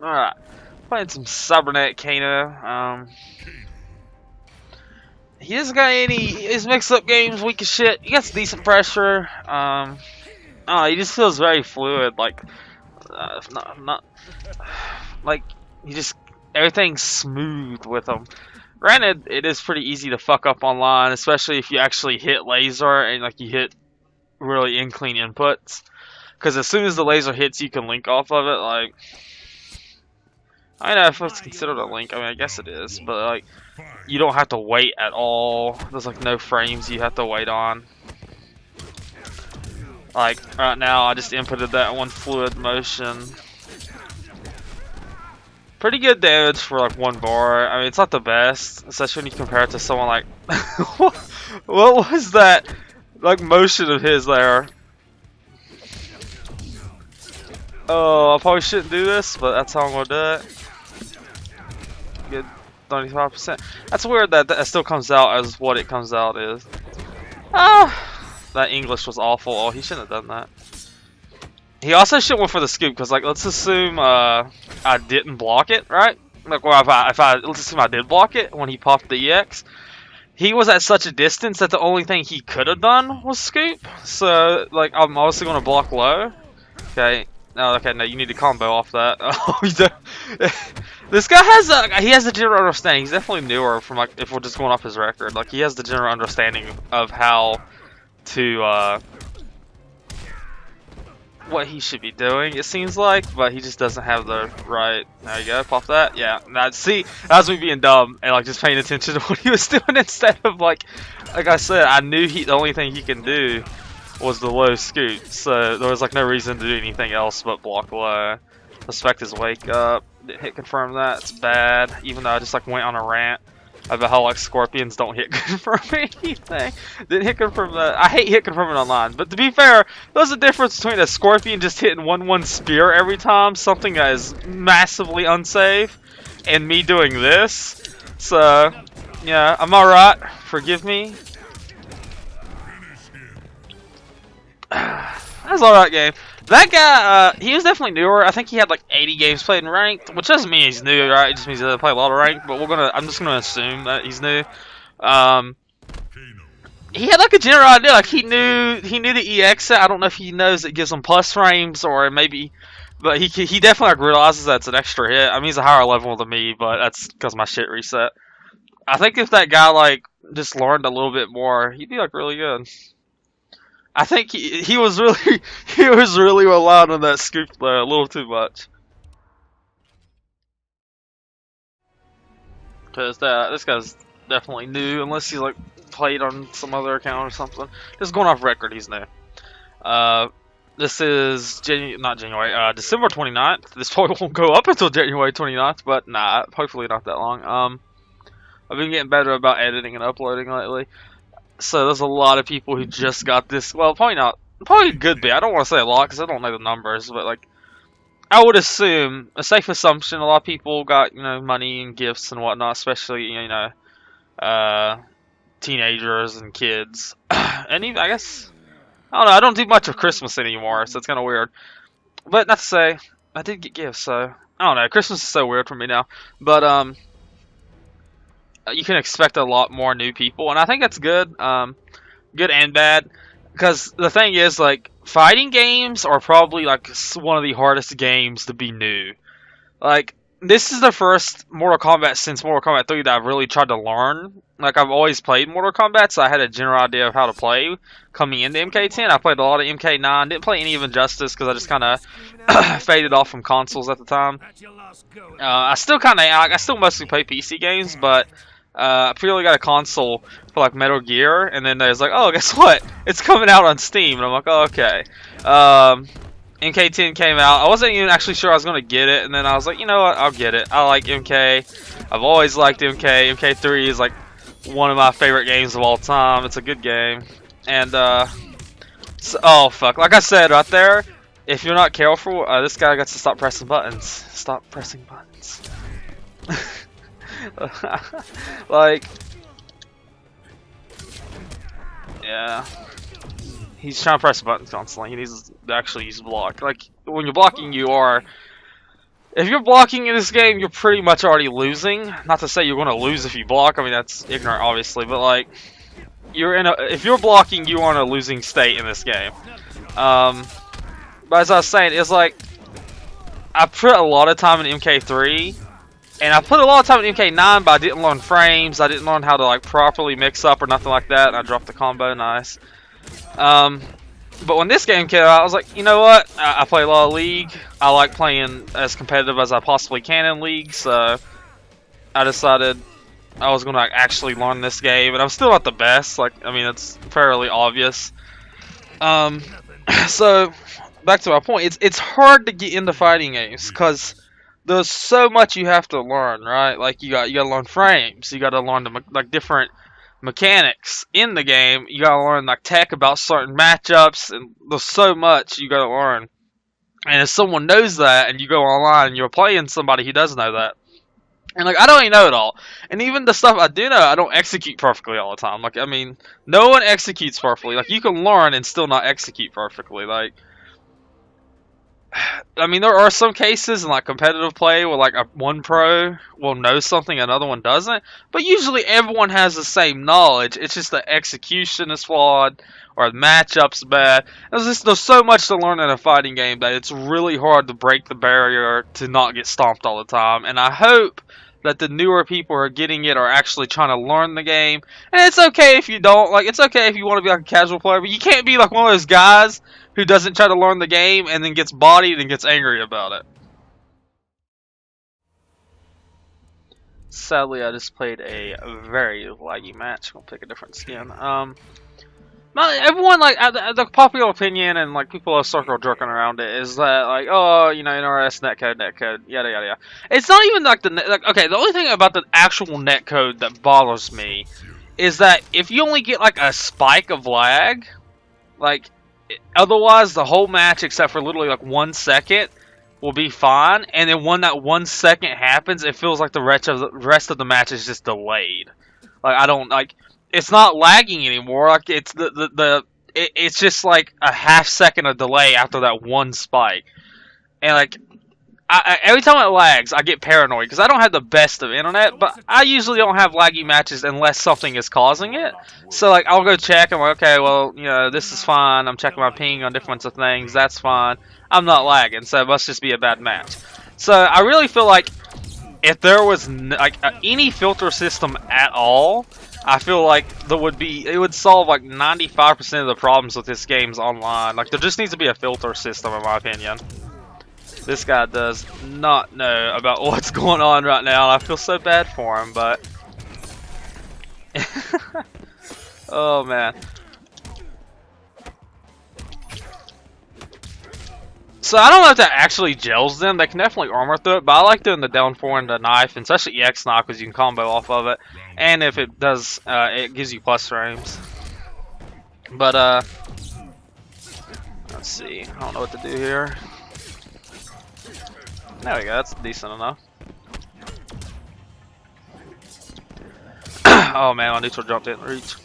Alright. Playing some cybernetic Kano. He doesn't got any. His mix-up game's weak as shit. He got some decent pressure. He just feels very fluid. Like, not like he just everything's smooth with him. Granted, it is pretty easy to fuck up online, especially if you actually hit laser and like you hit really clean inputs. Because as soon as the laser hits, you can link off of it. Like, I don't know if it's considered a link. I mean, I guess it is, but like, you don't have to wait at all. There's like no frames you have to wait on. Like right now, I just inputted that one fluid motion. Pretty good damage for like 1 bar. I mean, it's not the best, especially when you compare it to someone like what was that like motion of his there? Oh, I probably shouldn't do this, but that's how I'm gonna do it. Good 35%. That's weird that that still comes out as what it comes out is. That English was awful. Oh, he shouldn't have done that. He also should have went for the scoop, because like, let's assume I didn't block it, right? Like, well, let's assume I did block it when he popped the EX. He was at such a distance that the only thing he could have done was scoop. So like, I'm obviously going to block low. Okay. No, okay, no, you need to combo off that. Oh, this guy has a general understanding. He's definitely newer from like, if we're just going off his record. Like, he has the general understanding of how to what he should be doing, it seems like, but he just doesn't have the right. There you go, pop that. Yeah, now see, that was me being dumb and like just paying attention to what he was doing instead of like I said, I knew the only thing he can do was the low scoot, so there was like no reason to do anything else but block low. Respect his wake up. Didn't hit confirm that. It's bad. Even though I just like went on a rant about how like scorpions don't hit confirm anything. Didn't hit confirm that. I hate hit confirming online, but to be fair, there's a difference between a scorpion just hitting 1-1 spear every time, something that is massively unsafe, and me doing this. So yeah, I'm alright. Forgive me. That's alright game. That guy, he was definitely newer. I think he had like 80 games played in ranked, which doesn't mean he's new, right? It just means he doesn't play a lot of ranked. But I'm just gonna assume that he's new. He had like a general idea, like he knew the EX set. I don't know if he knows it gives him plus frames or maybe, but he definitely like realizes that's an extra hit. I mean, he's a higher level than me, but that's because my shit reset. I think if that guy like just learned a little bit more, he'd be like really good. I think he was really relying on that scoop there a little too much. Cause this guy's definitely new, unless he's like played on some other account or something. Just going off record, he's new. This is December 29th. This probably won't go up until January 29th, but nah, hopefully not that long. I've been getting better about editing and uploading lately. So there's a lot of people who just got this. Well, probably not. Probably could be. I don't want to say a lot because I don't know the numbers, but like, I would assume a safe assumption. A lot of people got money and gifts and whatnot, especially teenagers and kids. And even, I guess I don't know. I don't do much of Christmas anymore, so it's kind of weird. But not to say I did get gifts, so I don't know. Christmas is so weird for me now, but you can expect a lot more new people, and I think that's good, good and bad, because the thing is, like, fighting games are probably like one of the hardest games to be new. Like, this is the first Mortal Kombat since Mortal Kombat 3 that I've really tried to learn. Like, I've always played Mortal Kombat, so I had a general idea of how to play coming into MK10. I played a lot of MK9, didn't play any of Injustice because I just kind of faded off from consoles at the time. I still mostly play PC games, but I purely got a console for like Metal Gear, and then there's like, oh, guess what? It's coming out on Steam, and I'm like, oh, okay. MK10 came out. I wasn't even actually sure I was gonna get it, and then I was like, you know what? I'll get it. I like MK. I've always liked MK. MK3 is like one of my favorite games of all time. It's a good game, and oh fuck! Like I said right there, if you're not careful, this guy gets to stop pressing buttons. Stop pressing buttons. Like, yeah, he's trying to press buttons constantly. He needs to actually use block. Like, when you're blocking, you are if you're blocking in this game, you're pretty much already losing. Not to say you're going to lose if you block. I mean, that's ignorant, obviously. But, like, if you're blocking, you are in a losing state in this game. But as I was saying, it's like, I put a lot of time in MK3. And I put a lot of time in MK9, but I didn't learn frames. I didn't learn how to, like, properly mix up or nothing like that. And I dropped the combo, nice. But when this game came out, I was like, you know what? I play a lot of League. I like playing as competitive as I possibly can in League, so I decided I was going to actually learn this game. And I'm still not the best. Like, I mean, it's fairly obvious. So, back to my point. It's hard to get into fighting games, because there's so much you have to learn, right? Like, you got to learn frames. You got to learn the different mechanics in the game. You gotta learn like tech about certain matchups, and there's so much you gotta learn. And if someone knows that, and you go online and you're playing somebody who doesn't know that, and like I don't even know it all, and even the stuff I do know, I don't execute perfectly all the time. Like, I mean, no one executes perfectly. Like, you can learn and still not execute perfectly. Like, I mean, there are some cases in like competitive play where like one pro will know something another one doesn't, but usually everyone has the same knowledge. It's just the execution is flawed or the matchup's bad. There's so much to learn in a fighting game that it's really hard to break the barrier to not get stomped all the time. And I hope that the newer people who are getting it are actually trying to learn the game. And it's okay if you don't. Like, it's okay if you want to be like a casual player, but you can't be like one of those guys who doesn't try to learn the game and then gets bodied and gets angry about it. Sadly, I just played a very laggy match. I'm gonna pick a different skin. Everyone, like, the popular opinion and like people are circle jerking around it is that, like, oh, you know, NRS netcode, yada yada yada. It's not even like okay, the only thing about the actual netcode that bothers me is that if you only get like a spike of lag, like, otherwise the whole match except for literally like 1 second will be fine, and then when that 1 second happens, it feels like the rest of the match is just delayed. Like, I don't like. It's not lagging anymore. Like, it's it's just like a half second of delay after that one spike, and like every time it lags, I get paranoid because I don't have the best of internet, but I usually don't have laggy matches unless something is causing it. So like I'll go check. I'm like, okay, well, you know, this is fine. I'm checking my ping on different things. That's fine. I'm not lagging, so it must just be a bad match. So I really feel like if there was any filter system at all, I feel like it would solve like 95% of the problems with this game's online. Like, there just needs to be a filter system, in my opinion. This guy does not know about what's going on right now, and I feel so bad for him, but oh man. So I don't know if that actually gels them. They can definitely armor through it, but I like doing the down 4 and the knife, and especially EX knife because you can combo off of it. And if it does, it gives you plus frames. But let's see. I don't know what to do here. There we go. That's decent enough. Oh man, my neutral jump didn't reach.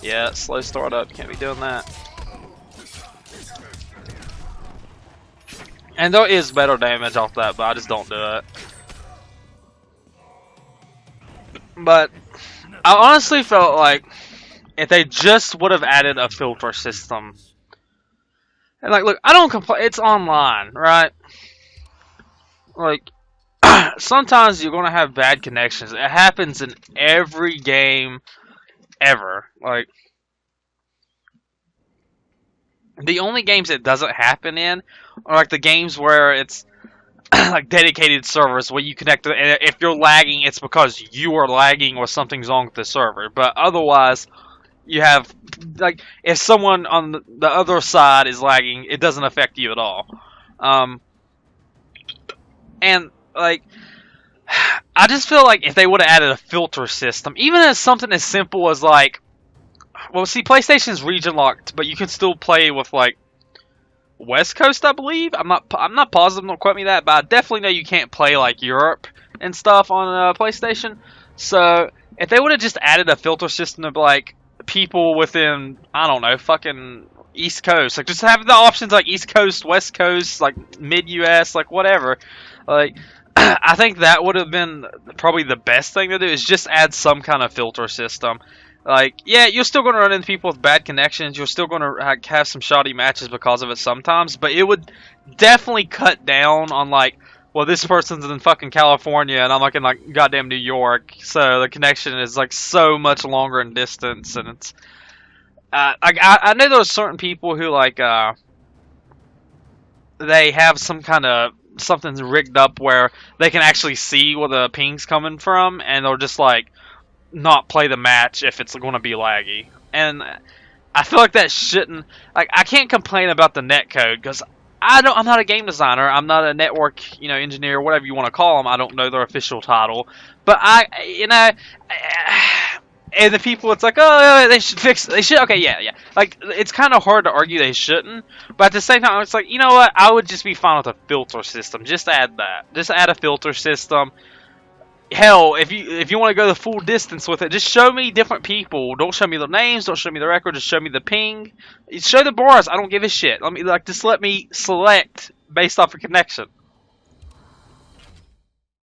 Yeah, slow start up. Can't be doing that. And there is better damage off that, but I just don't do it. But I honestly felt like if they just would have added a filter system. And like, look, I don't complain. It's online, right? Like, sometimes you're gonna have bad connections. It happens in every game ever. Like, the only games it doesn't happen in are like the games where it's like dedicated servers where you connect to, and if you're lagging, it's because you are lagging or something's wrong with the server. But otherwise, you have, like, if someone on the other side is lagging, it doesn't affect you at all. And like, I just feel like if they would have added a filter system, even as something as simple as like, well, see, PlayStation's region locked, but you can still play with like West Coast, I believe. I'm not positive. Don't quote me that, but I definitely know you can't play like Europe and stuff on PlayStation. So if they would have just added a filter system of like people within, I don't know, fucking East Coast. Like, just have the options like East Coast, West Coast, like mid US, like whatever. Like, I think that would have been probably the best thing to do is just add some kind of filter system. Like, yeah, you're still going to run into people with bad connections. You're still going to have some shoddy matches because of it sometimes, but it would definitely cut down on like, well, this person's in fucking California and I'm like in like goddamn New York, so the connection is like so much longer in distance, and it's I know there's certain people who like they have some kind of something's rigged up where they can actually see where the ping's coming from, and they'll just like not play the match if it's going to be laggy. And I feel like that shouldn't. Like, I can't complain about the net code because I'm not a game designer. I'm not a network, engineer, whatever you want to call them. I don't know their official title, but and the people, it's like, oh, they should fix. They should. Okay, yeah. Like, it's kind of hard to argue they shouldn't, but at the same time, it's like, you know what? I would just be fine with a filter system. Just add that. Just add a filter system. Hell, if you want to go the full distance with it, just show me different people. Don't show me their names. Don't show me the record. Just show me the ping. Show the bars. I don't give a shit. Let me select based off of connection.